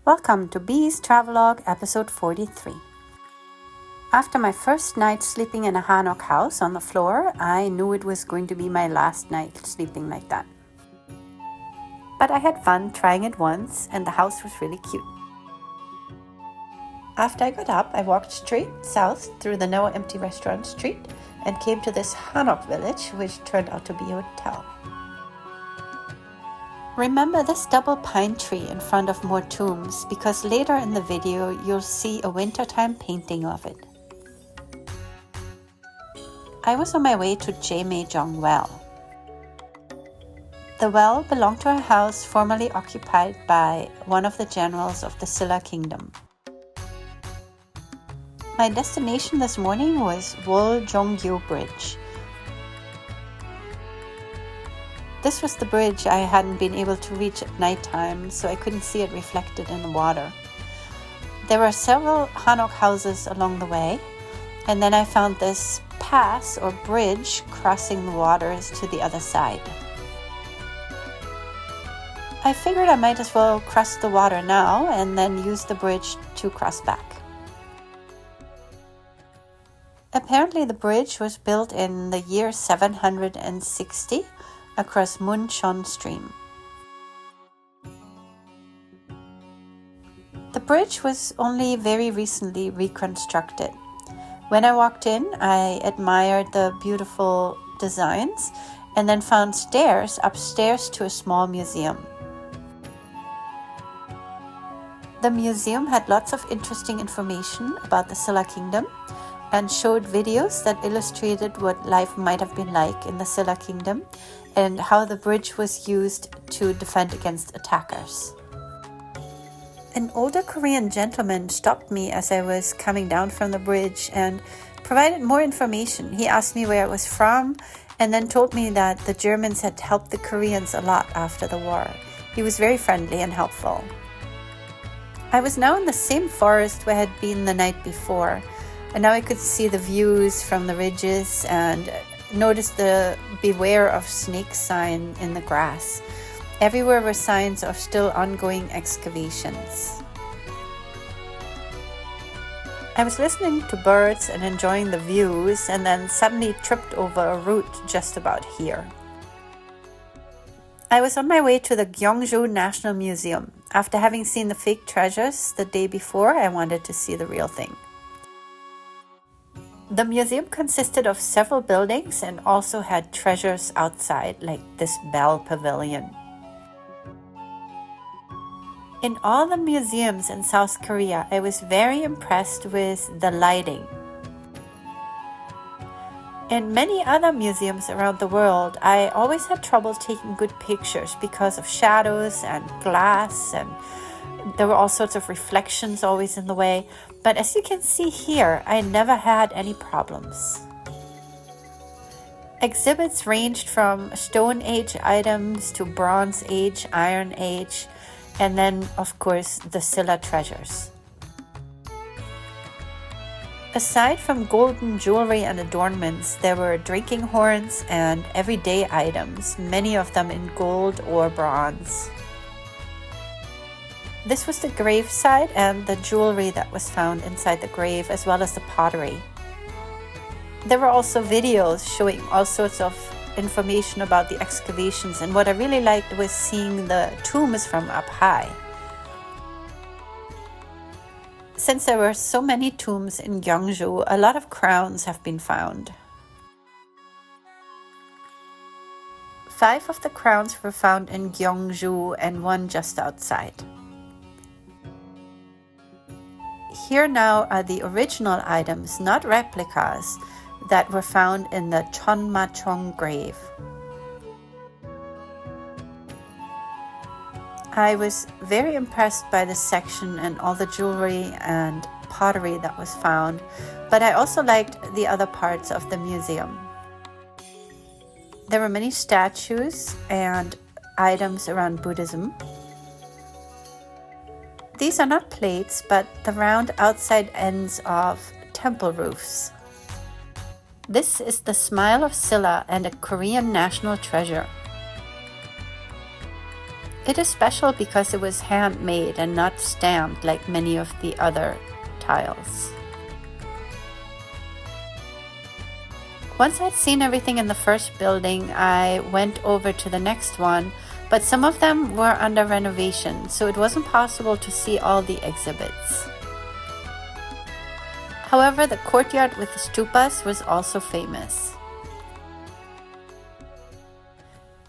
Welcome to Bee's Travelogue, episode 43. After my first night sleeping in a hanok house on the floor, I knew it was going to be my last night sleeping like that. But I had fun trying it once, and the house was really cute. After I got up, I walked straight south through the now empty restaurant street and came to this hanok village, which turned out to be a hotel. Remember this double pine tree in front of more tombs, because later in the video you'll see a wintertime painting of it. I was on my way to Jaemaejeong Well. The well belonged to a house formerly occupied by one of the generals of the Silla kingdom. My destination this morning was Woljeonggyo Bridge. This was the bridge I hadn't been able to reach at nighttime, so I couldn't see it reflected in the water. There were several hanok houses along the way, and then I found this pass or bridge crossing the waters to the other side. I figured I might as well cross the water now and then use the bridge to cross back. Apparently the bridge was built in the year 760 across Muncheon Stream. The bridge was only very recently reconstructed. When I walked in, I admired the beautiful designs and then found stairs upstairs to a small museum. The museum had lots of interesting information about the Silla kingdom and showed videos that illustrated what life might have been like in the Silla kingdom and how the bridge was used to defend against attackers. An older Korean gentleman stopped me as I was coming down from the bridge and provided more information. He asked me where I was from and then told me that the Germans had helped the Koreans a lot after the war. He was very friendly and helpful. I was now in the same forest where I had been the night before, and now I could see the views from the ridges and noticed the beware of snake sign in the grass. Everywhere were signs of still ongoing excavations. I was listening to birds and enjoying the views and then suddenly tripped over a root just about here. I was on my way to the Gyeongju National Museum. After having seen the fake treasures the day before, I wanted to see the real thing. The museum consisted of several buildings and also had treasures outside, like this bell pavilion. In all the museums in South Korea, I was very impressed with the lighting. In many other museums around the world, I always had trouble taking good pictures because of shadows and glass, and there were all sorts of reflections always in the way. But as you can see here, I never had any problems. Exhibits ranged from Stone Age items to Bronze Age, Iron Age, and then, of course, the Silla treasures. Aside from golden jewelry and adornments, there were drinking horns and everyday items, many of them in gold or bronze. This was the gravesite and the jewelry that was found inside the grave, as well as the pottery. There were also videos showing all sorts of information about the excavations, and what I really liked was seeing the tombs from up high. Since there were so many tombs in Gyeongju, a lot of crowns have been found. 5 of the crowns were found in Gyeongju and 1 just outside. Here now are the original items, not replicas, that were found in the Cheomseongdae grave. I was very impressed by this section and all the jewelry and pottery that was found, but I also liked the other parts of the museum. There were many statues and items around Buddhism. These are not plates, but the round outside ends of temple roofs. This is the smile of Silla and a Korean national treasure. It is special because it was handmade and not stamped like many of the other tiles. Once I'd seen everything in the first building, I went over to the next one, but some of them were under renovation, so it wasn't possible to see all the exhibits. However, the courtyard with the stupas was also famous.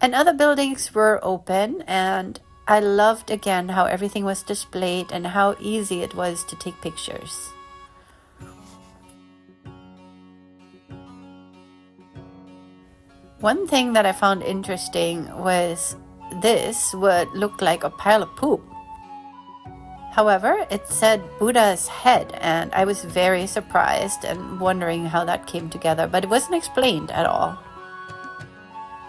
And other buildings were open, and I loved again how everything was displayed and how easy it was to take pictures. One thing that I found interesting was this would look like a pile of poop. However, it said Buddha's head, and I was very surprised and wondering how that came together, but it wasn't explained at all.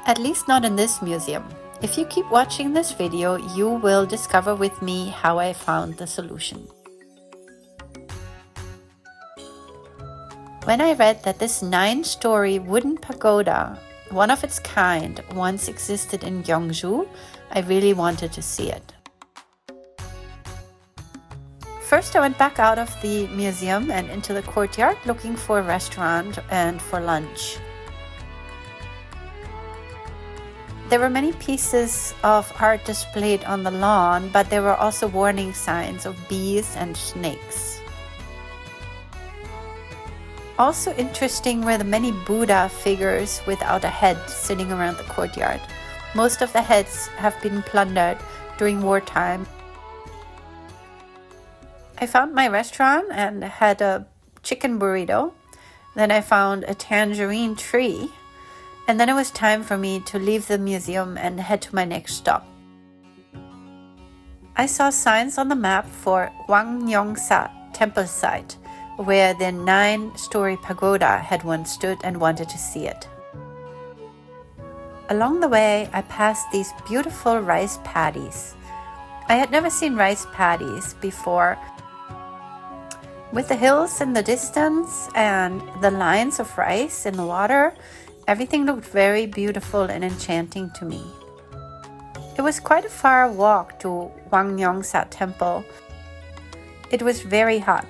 At least not in this museum. If you keep watching this video, you will discover with me how I found the solution. When I read that this 9-story wooden pagoda, one of its kind, once existed in Gyeongju, I really wanted to see it. First, I went back out of the museum and into the courtyard looking for a restaurant and for lunch. There were many pieces of art displayed on the lawn, but there were also warning signs of bees and snakes. Also interesting were the many Buddha figures without a head sitting around the courtyard. Most of the heads have been plundered during wartime. I found my restaurant and had a chicken burrito. Then I found a tangerine tree. And then it was time for me to leave the museum and head to my next stop. I saw signs on the map for Hwangnyongsa temple site, where the 9-story pagoda had once stood, and wanted to see it. Along the way, I passed these beautiful rice paddies. I had never seen rice paddies before. With the hills in the distance and the lines of rice in the water, everything looked very beautiful and enchanting to me. It was quite a far walk to Hwangnyongsa temple. It was very hot,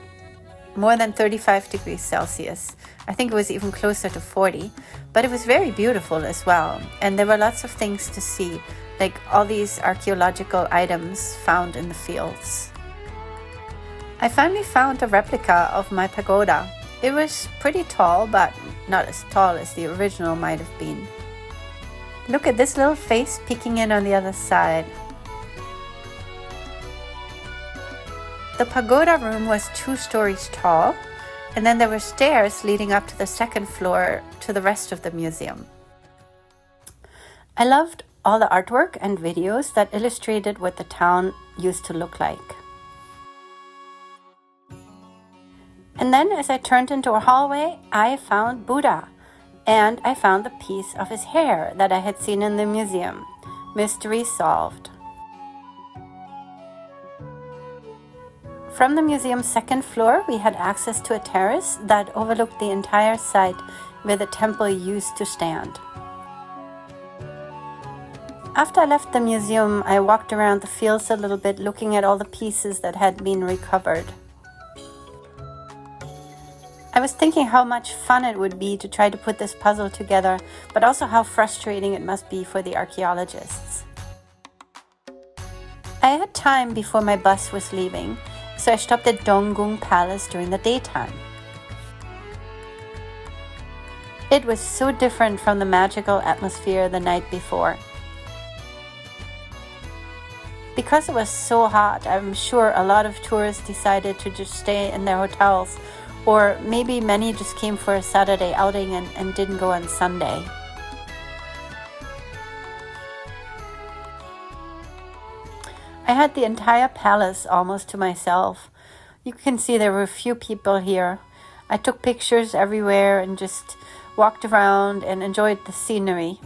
more than 35 degrees Celsius. I think it was even closer to 40, but it was very beautiful as well. And there were lots of things to see, like all these archaeological items found in the fields. I finally found a replica of my pagoda. It was pretty tall, but not as tall as the original might have been. Look at this little face peeking in on the other side. The pagoda room was 2 stories tall, and then there were stairs leading up to the second floor to the rest of the museum. I loved all the artwork and videos that illustrated what the town used to look like. And then as I turned into a hallway, I found Buddha, and I found the piece of his hair that I had seen in the museum. Mystery solved. From the museum's second floor, we had access to a terrace that overlooked the entire site where the temple used to stand. After I left the museum, I walked around the fields a little bit, looking at all the pieces that had been recovered. I was thinking how much fun it would be to try to put this puzzle together, but also how frustrating it must be for the archaeologists. I had time before my bus was leaving, so I stopped at Donggung Palace during the daytime. It was so different from the magical atmosphere the night before. Because it was so hot, I'm sure a lot of tourists decided to just stay in their hotels, or maybe many just came for a Saturday outing and didn't go on Sunday. I had the entire palace almost to myself. You can see there were a few people here. I took pictures everywhere and just walked around and enjoyed the scenery.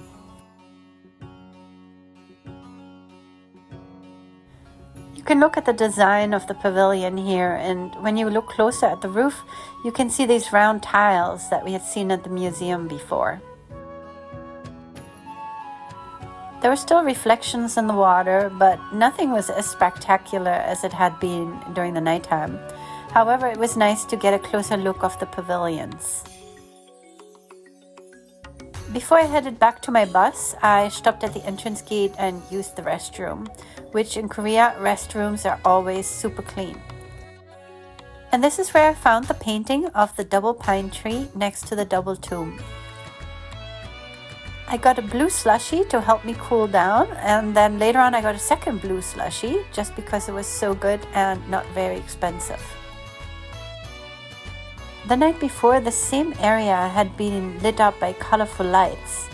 You can look at the design of the pavilion here, and when you look closer at the roof, you can see these round tiles that we had seen at the museum before. There were still reflections in the water, but nothing was as spectacular as it had been during the nighttime. However, it was nice to get a closer look of the pavilions. Before I headed back to my bus, I stopped at the entrance gate and used the restroom, which in Korea, restrooms are always super clean. And this is where I found the painting of the double pine tree next to the double tomb. I got a blue slushie to help me cool down, and then later on I got a second blue slushie just because it was so good and not very expensive. The night before, the same area had been lit up by colorful lights,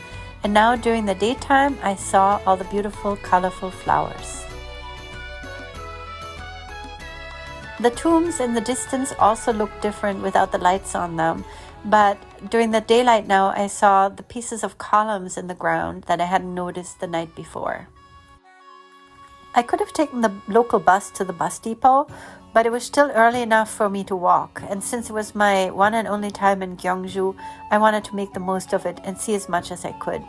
and now during the daytime I saw all the beautiful colorful flowers. The tombs in the distance also looked different without the lights on them, but during the daylight now I saw the pieces of columns in the ground that I hadn't noticed the night before. I could have taken the local bus to the bus depot, but it was still early enough for me to walk, and since it was my one and only time in Gyeongju, I wanted to make the most of it and see as much as I could.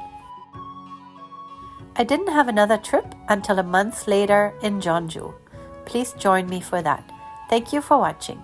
I didn't have another trip until a month later in Gyeongju. Please join me for that. Thank you for watching.